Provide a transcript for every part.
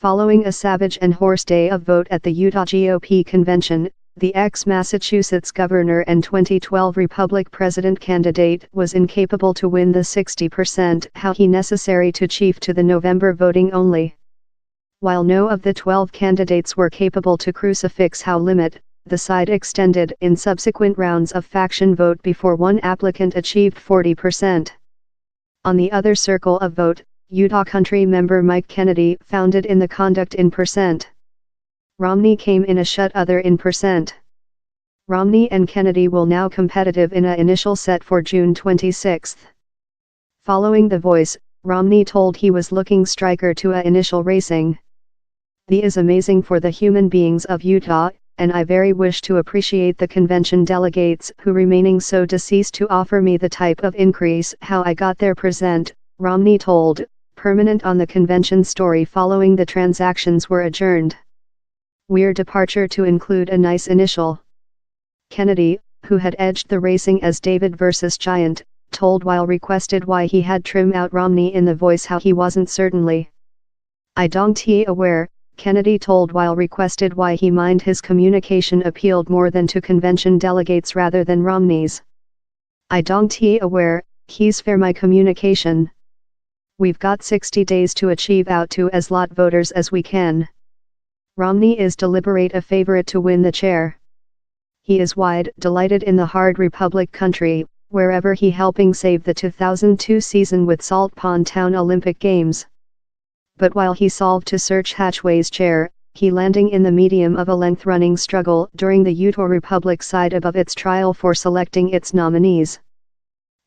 Following a savage and hoarse day of vote at the Utah GOP convention, the ex-Massachusetts governor and 2012 Republican president candidate was incapable to win the 60% how he necessary to chief to the November voting only. While no of the 12 candidates were capable to crucifix how limit, the side extended in subsequent rounds of faction vote before one applicant achieved 40%. On the other circle of vote, Utah Country member Mike Kennedy founded in the conduct in %. Romney came in a shut other in %. Romney and Kennedy will now competitive in a initial set for June 26. Following The Voice, Romney told he was looking striker to a initial racing. "The is amazing for the human beings of Utah, and I very wish to appreciate the convention delegates who remaining so deceased to offer me the type of increase how I got their present," Romney told, permanent on the convention story following the transactions were adjourned. "We're departure to include a nice initial." Kennedy, who had edged the racing as David versus Giant, told while requested why he had trim out Romney in The Voice how he wasn't certainly. "I don't aware," Kennedy told while requested why he mind his communication appealed more than to convention delegates rather than Romney's. "I don't aware, he's fair my communication. We've got 60 days to achieve out to as lot voters as we can. Romney is deliberate a favorite to win the chair. He is wide delighted in the hard Republic country, wherever he helping save the 2002 season with Salt Pond Town Olympic Games. But while he solved to search Hatchway's chair, he landing in the medium of a length-running struggle during the Utah Republic side above its trial for selecting its nominees.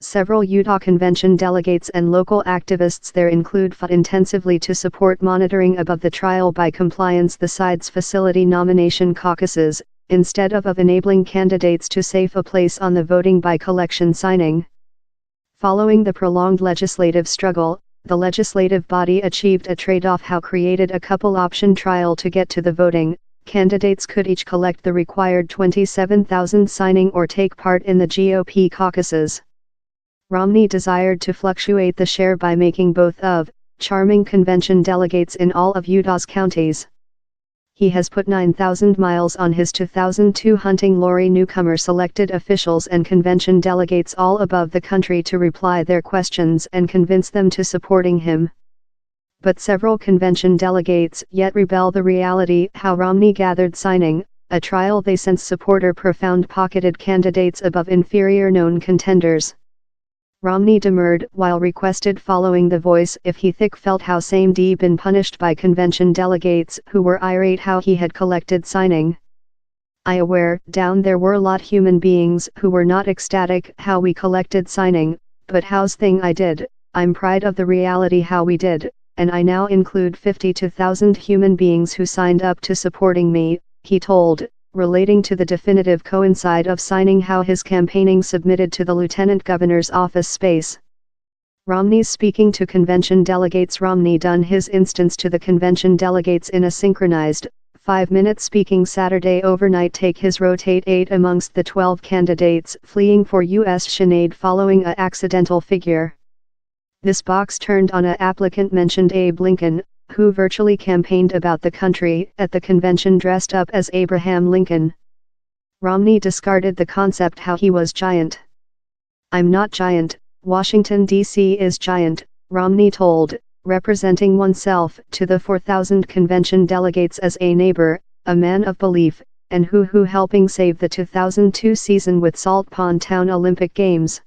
Several Utah convention delegates and local activists there include fought intensively to support monitoring above the trial by compliance the side's facility nomination caucuses, instead of enabling candidates to save a place on the voting by collection signing. Following the prolonged legislative struggle, the legislative body achieved a trade-off how created a couple option trial to get to the voting. Candidates could each collect the required 27,000 signing or take part in the GOP caucuses. Romney desired to fluctuate the share by making both of charming convention delegates in all of Utah's counties. He has put 9,000 miles on his 2002 hunting lorry. Newcomer selected officials and convention delegates all above the country to reply their questions and convince them to supporting him. But several convention delegates yet rebel the reality how Romney gathered signing, a trial they sense supporter profound pocketed candidates above inferior known contenders. Romney demurred while requested following The Voice if he felt how same been punished by convention delegates who were irate how he had collected signing. "I aware down there were lot human beings who were not ecstatic how we collected signing, but how's thing I did, I'm pride of the reality how we did, and I now include 52,000 human beings who signed up to supporting me," he told, relating to the definitive coincide of signing how his campaigning submitted to the lieutenant governor's office space. Romney's speaking to convention delegates. Romney done his instance to the convention delegates in a synchronized, 5-minute speaking Saturday overnight take his rotate 8 amongst the 12 candidates fleeing for U.S. Sinead following a accidental figure. This box turned on a applicant mentioned Abe Lincoln, who virtually campaigned about the country at the convention dressed up as Abraham Lincoln. Romney discarded the concept how he was giant. "I'm not giant, Washington, D.C. is giant," Romney told, representing oneself to the 4,000 convention delegates as a neighbor, a man of belief, and who helping save the 2002 season with Salt Pond Town Olympic Games.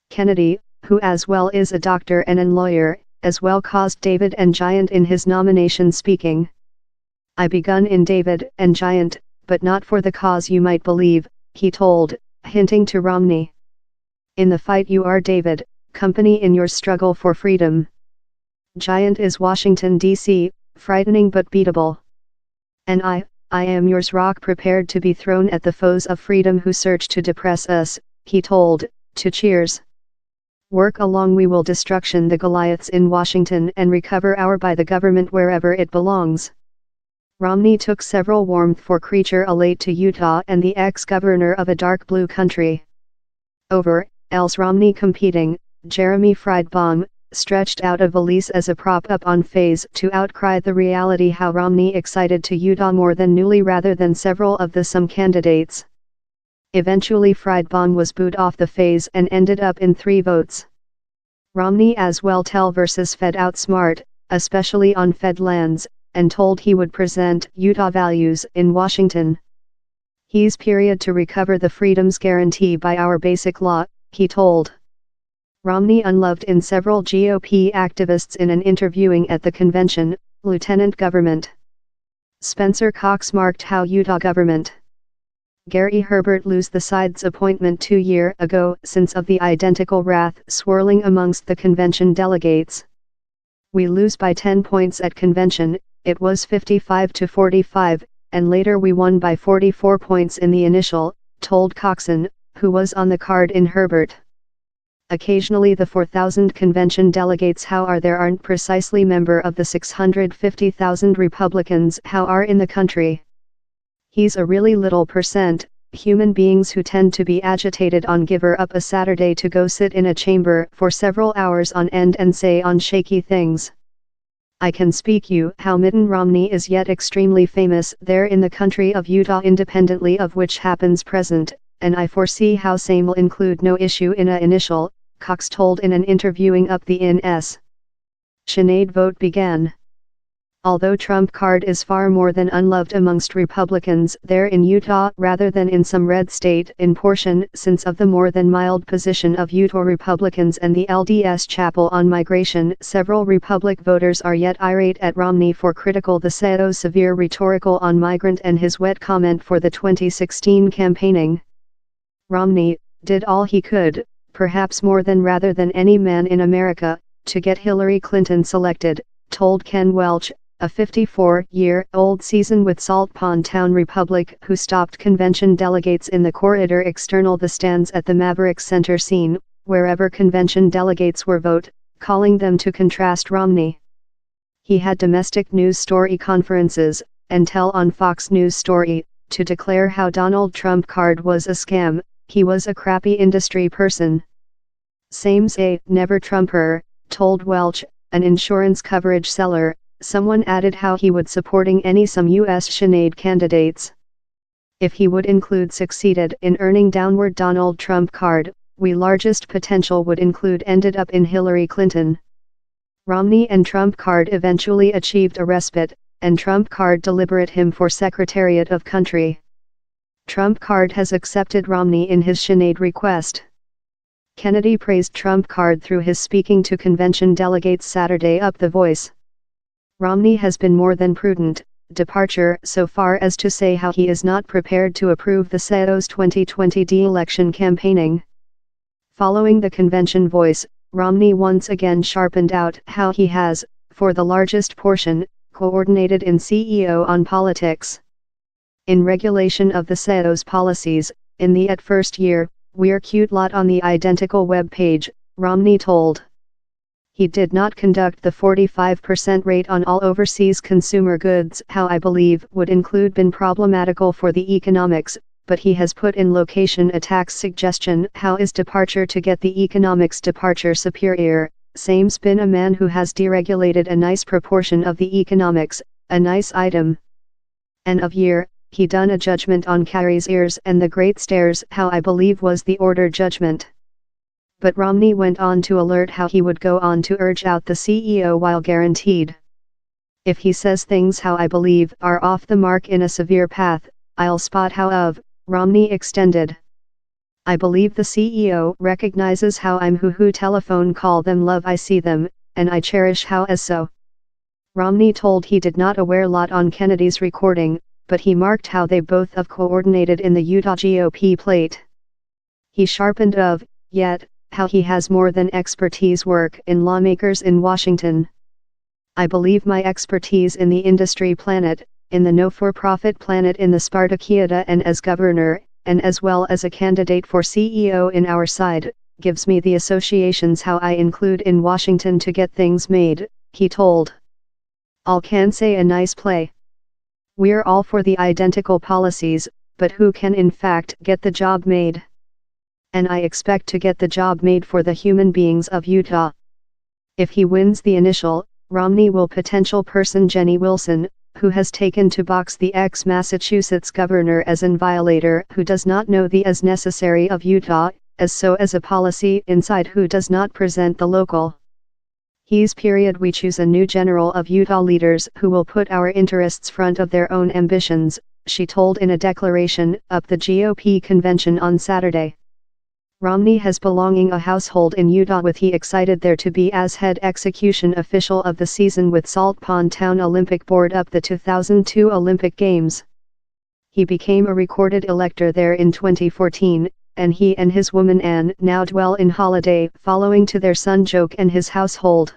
Kennedy, who as well is a doctor and a lawyer, as well caused David and Giant in his nomination speaking. "I begun in David and Giant, but not for the cause you might believe," he told, hinting to Romney. "In the fight you are David, company in your struggle for freedom. Giant is Washington, D.C., frightening but beatable. And I am yours rock prepared to be thrown at the foes of freedom who search to depress us," he told, to cheers. "Work along we will destruction the Goliaths in Washington and recover our by the government wherever it belongs." Romney took several warmth for creature alate to Utah and the ex-governor of a dark blue country. Over, else Romney competing, Jeremy Friedbaum, stretched out a valise as a prop up on phase to outcry the reality how Romney excited to Utah more than newly rather than several of the some candidates. Eventually Friedbaum was booed off the phase and ended up in 3 votes. Romney as well tell versus Fed outsmart, especially on Fed lands, and told he would present Utah values in Washington. He's period to recover the freedoms guarantee by our basic law, he told. Romney unloved in several GOP activists in an interviewing at the convention, Lieutenant Government. Spencer Cox marked how Utah government. Gary Herbert lose the side's appointment 2 years ago since of the identical wrath swirling amongst the convention delegates. We lose by 10 points at convention, it was 55 to 45, and later we won by 44 points in the initial, told Coxon, who was on the card in Herbert. Occasionally the 4,000 convention delegates how are there aren't precisely member of the 650,000 Republicans how are in the country. He's a really little percent, human beings who tend to be agitated on giver up a Saturday to go sit in a chamber for several hours on end and say on shaky things. I can speak you how Mitten Romney is yet extremely famous there in the country of Utah independently of which happens present, and I foresee how same will include no issue in a initial, Cox told in an interviewing up the INS. Sinead vote began. Although Trump card is far more than unloved amongst Republicans there in Utah rather than in some red state in portion since of the more than mild position of Utah Republicans and the LDS chapel on migration, several Republic voters are yet irate at Romney for critical the Seto's severe rhetorical on migrant and his wet comment for the 2016 campaigning. Romney did all he could, perhaps more than rather than any man in America, to get Hillary Clinton selected, told Ken Welch, a 54-year-old season with Salt Pond Town Republic who stopped convention delegates in the corridor external the stands at the Maverick Center scene, wherever convention delegates were vote, calling them to contrast Romney. He had domestic news story conferences, and tell on Fox News story, to declare how Donald Trump card was a scam, he was a crappy industry person. Same's a never Trumper, told Welch, an insurance coverage seller. Someone added how he would supporting any some U.S. Sinead candidates. If he would include succeeded in earning downward Donald Trump card, we largest potential would include ended up in Hillary Clinton. Romney and Trump card eventually achieved a respite, and Trump card deliberate him for Secretariat of Country. Trump card has accepted Romney in his Sinead request. Kennedy praised Trump card through his speaking to convention delegates Saturday up The Voice. Romney has been more than prudent, departure so far as to say how he is not prepared to approve the Seto's 2020 de-election campaigning. Following the convention voice, Romney once again sharpened out how he has, for the largest portion, coordinated in CEO on politics. In regulation of the Seto's policies, in the at first year, we're cute lot on the identical web page, Romney told. He did not conduct the 45% rate on all overseas consumer goods how I believe would include been problematical for the economics, but he has put in location a tax suggestion how is departure to get the economics departure superior, same's been a man who has deregulated a nice proportion of the economics, a nice item. And of year, he done a judgment on Carrie's ears and the Great Stairs how I believe was the order judgment. But Romney went on to alert how he would go on to urge out the CEO while guaranteed. If he says things how I believe are off the mark in a severe path, I'll spot how of, Romney extended. I believe the CEO recognizes how I'm who telephone call them love I see them, and I cherish how as so. Romney told he did not aware lot on Kennedy's recording, but he marked how they both have coordinated in the Utah GOP plate. He sharpened of, yet, how he has more than expertise work in lawmakers in Washington. I believe my expertise in the industry planet, in the no-for-profit planet in the Spartakiada and as governor, and as well as a candidate for CEO in our side, gives me the associations how I include in Washington to get things made, he told. All can say a nice play. We're all for the identical policies, but who can in fact get the job made? And I expect to get the job made for the human beings of Utah. If he wins the initial, Romney will potential person Jenny Wilson, who has taken to box the ex-Massachusetts governor as an violator who does not know the as necessary of Utah, as a policy inside who does not present the local. He's period we choose a new general of Utah leaders who will put our interests front of their own ambitions, she told in a declaration up the GOP convention on Saturday. Romney has belonging a household in Utah with he excited there to be as head execution official of the season with Salt Pond Town Olympic Board up the 2002 Olympic Games. He became a recorded elector there in 2014, and he and his woman Ann now dwell in Holiday following to their son Joke and his household.